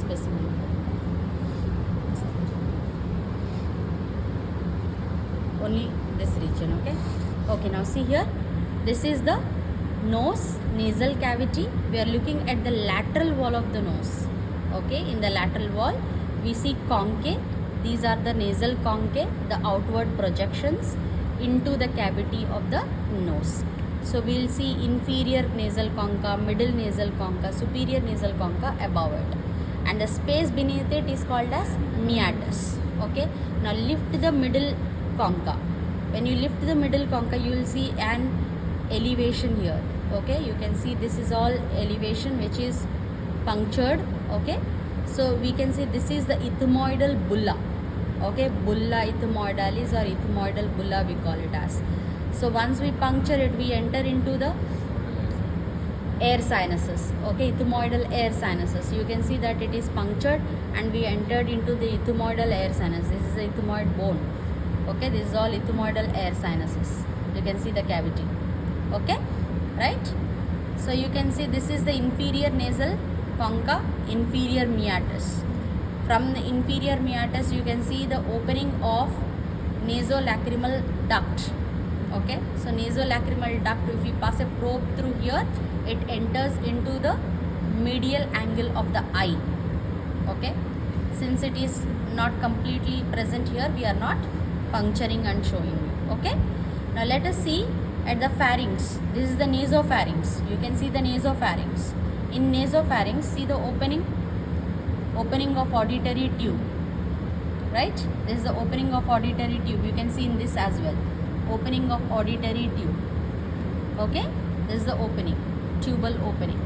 specimen. Only this region, okay, now see here, this is the nose, nasal cavity. We are looking at the lateral wall of the nose, okay. In the lateral wall we see concha. These are the nasal concha, the outward projections into the cavity of the nose. So we will see inferior nasal concha, middle nasal concha, superior nasal concha above it, and the space beneath it is called as meatus, okay. Now lift the middle concha. When you lift the middle concha, you will see an elevation here, okay. You can see this is all elevation which is punctured, okay. So we can say this is the ethmoidal bulla, okay. Bulla ethmoidalis or ethmoidal bulla we call it as. So once we puncture it, we enter into the air sinuses, okay, ethmoidal air sinuses. You can see that it is punctured and we entered into the ethmoidal air sinus. This is the ethmoid bone, okay. This is all ethmoidal air sinuses. You can see the cavity, okay, right. So you can see this is the inferior nasal concha, inferior meatus. From the inferior meatus you can see the opening of nasolacrimal duct, okay. So nasolacrimal duct, if we pass a probe through here, it enters into the medial angle of the eye, okay. Since it is not completely present here, we are not puncturing and showing you, okay. Now let us see at the pharynx. This is the nasopharynx. You can see the nasopharynx. In nasopharynx, see the opening of auditory tube, right. This is the opening of auditory tube. You can see in this as well, opening of auditory tube, okay. This is the opening, tubal opening.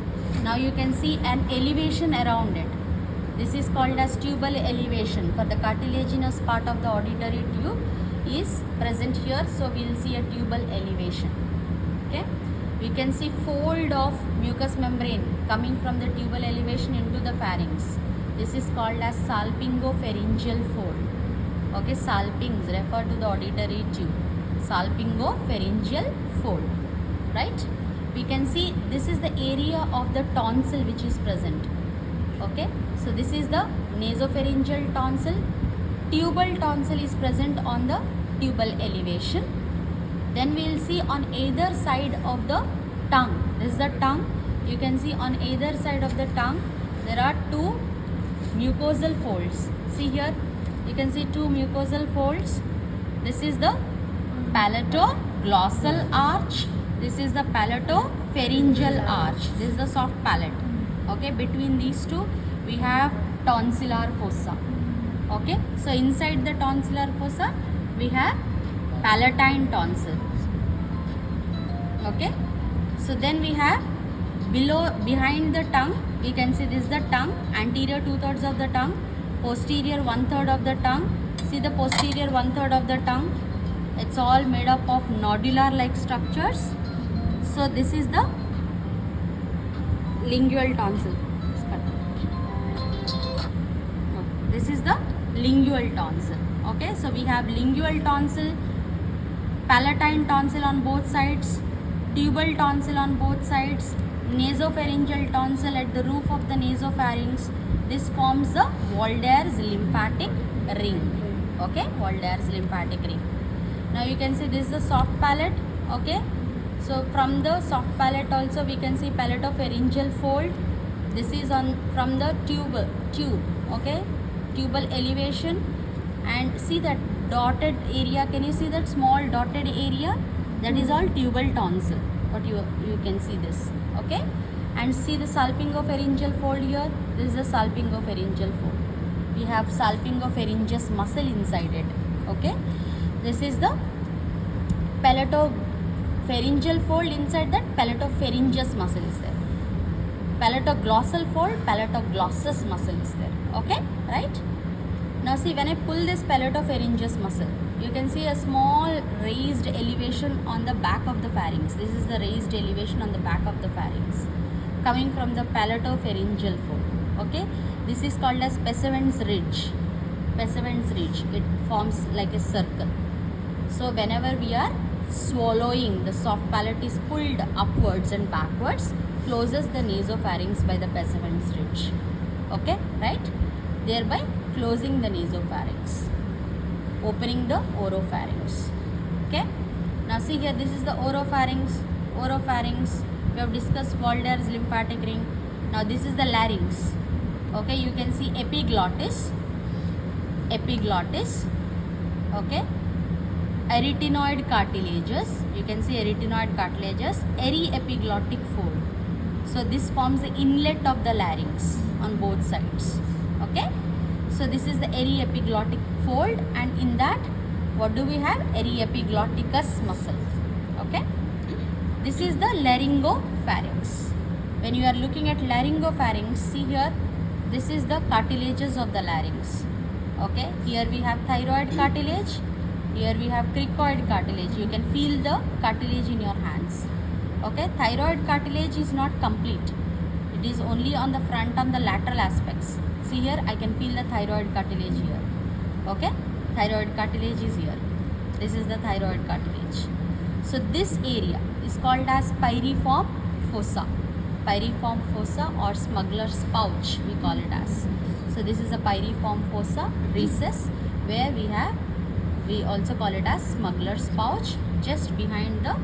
Now you can see an elevation around it. This is called as tubal elevation. For the cartilaginous part of the auditory tube is present here, so we will see a tubal elevation, okay. We can see fold of mucous membrane coming from the tubal elevation into the pharynx. This is called as salpingopharyngeal fold, okay. Salpings refer to the auditory tube, salpingopharyngeal fold, right. We can see this is the area of the tonsil which is present, okay. So this is the nasopharyngeal tonsil. Tubal tonsil is present on the tubal elevation. Then we will see on either side of the tongue. This is the tongue. You can see on either side of the tongue there are two mucosal folds. See here, you can see two mucosal folds. This is the palatoglossal arch. This is the palatopharyngeal arch. This is the soft palate, okay. Between these two we have tonsillar fossa, okay. So inside the tonsillar fossa we have palatine tonsil, okay. So then we have behind the tongue, we can see this is the tongue, anterior 2/3 of the tongue, posterior 1/3 of the tongue. See the posterior 1/3 of the tongue, it's all made up of nodular like structures. So this is the lingual tonsil. This is the lingual tonsil, okay. So we have lingual tonsil, palatine tonsil on both sides, tubal tonsil on both sides, nasopharyngeal tonsil at the roof of the nasopharynx. This forms the Walder's lymphatic ring, okay. Walder's lymphatic ring. Now you can see this is the soft palate, okay. So from the soft palate also we can see palatopharyngeal fold. This is on from the tube, okay, tubal elevation. And see that dotted area, can you see that small dotted area? That is all tubal tonsil. But you can see this, okay. And see the salpingopharyngeal fold here. This is the salpingopharyngeal fold. We have salpingopharyngeus muscle inside it, okay. This is the palatopharyngeal fold. Inside that palatopharyngeus muscle is there. Palatoglossal fold, palatoglossus muscle is there, okay, right. Now see, when I pull this palatopharyngeus muscle, you can see a small raised elevation on the back of the pharynx. This is the raised elevation on the back of the pharynx coming from the palatopharyngeal fold, okay. This is called as Pesavant's ridge. Pesavant's ridge, it forms like a circle. So whenever we are swallowing, the soft palate is pulled upwards and backwards, closes the nasopharynx by the Pesavant's ridge, Okay, right? Thereby closing the nasopharynx, opening the oropharynx. Okay, now see here, this is the oropharynx. We have discussed Walder's lymphatic ring. Now this is the larynx. Okay, you can see epiglottis, okay, arytenoid cartilages, you can see arytenoid cartilages, epiglottic fold. So this forms the inlet of the larynx on both sides. Okay, so this is the epiglottic fold, and in that what do we have? Epiglotticus muscle. Okay, this is the laryngopharynx. When you are looking at laryngopharynx, see here, this is the cartilages of the larynx. Okay, here we have thyroid cartilage, here we have cricoid cartilage. You can feel the cartilage in your hands. Okay, thyroid cartilage is not complete, it is only on the front, on the lateral aspects. See here, I can feel the thyroid cartilage here. Okay, thyroid cartilage is here. This is the thyroid cartilage. So this area is called as pyriform fossa. Pyriform fossa or smuggler's pouch, we call it as. So this is a pyriform fossa recess, where we also call it as smuggler's pouch, just behind the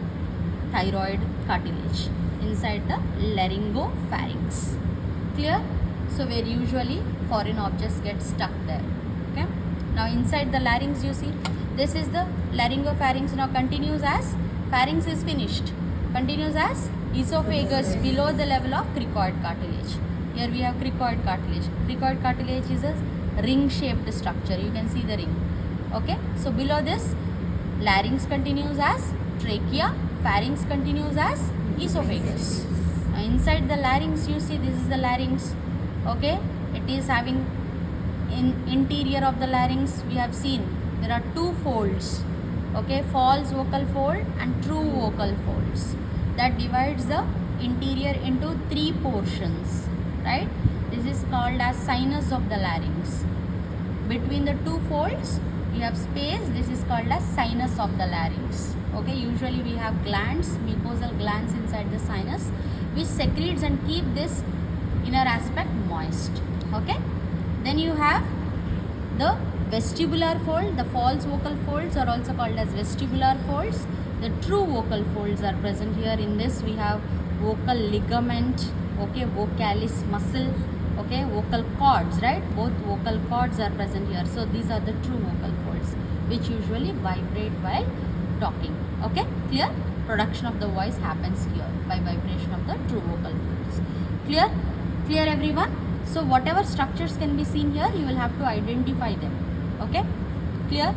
thyroid cartilage, inside the laryngopharynx. Clear? So where usually foreign objects get stuck there. Okay, now inside the larynx, you see, this is the laryngopharynx. Now continues as, pharynx is finished, continues as esophagus below the level of cricoid cartilage. Here we have cricoid cartilage. Cricoid cartilage is a ring shaped structure, you can see the ring. Okay, so below this, larynx continues as trachea, pharynx continues as esophagus. Now inside the larynx, you see, this is the larynx. Okay, it is having, in interior of the larynx, we have seen there are two folds. Okay, false vocal fold and true vocal folds, that divides the interior into three portions, right? This is called as sinus of the larynx. Between the two folds we have space, this is called as sinus of the larynx. Okay, usually we have glands, mucosal glands inside the sinus, which secretes and keep this inner aspect moist. Okay, then you have the vestibular fold. The false vocal folds are also called as vestibular folds. The true vocal folds are present here. In this we have vocal ligament, okay, vocalis muscle, okay, vocal cords, right? Both vocal cords are present here. So these are the true vocal folds, which usually vibrate while talking. Okay, clear? Production of the voice happens here by vibration of the true vocal folds. Clear? Clear everyone? So whatever structures can be seen here, you will have to identify them. Okay, clear?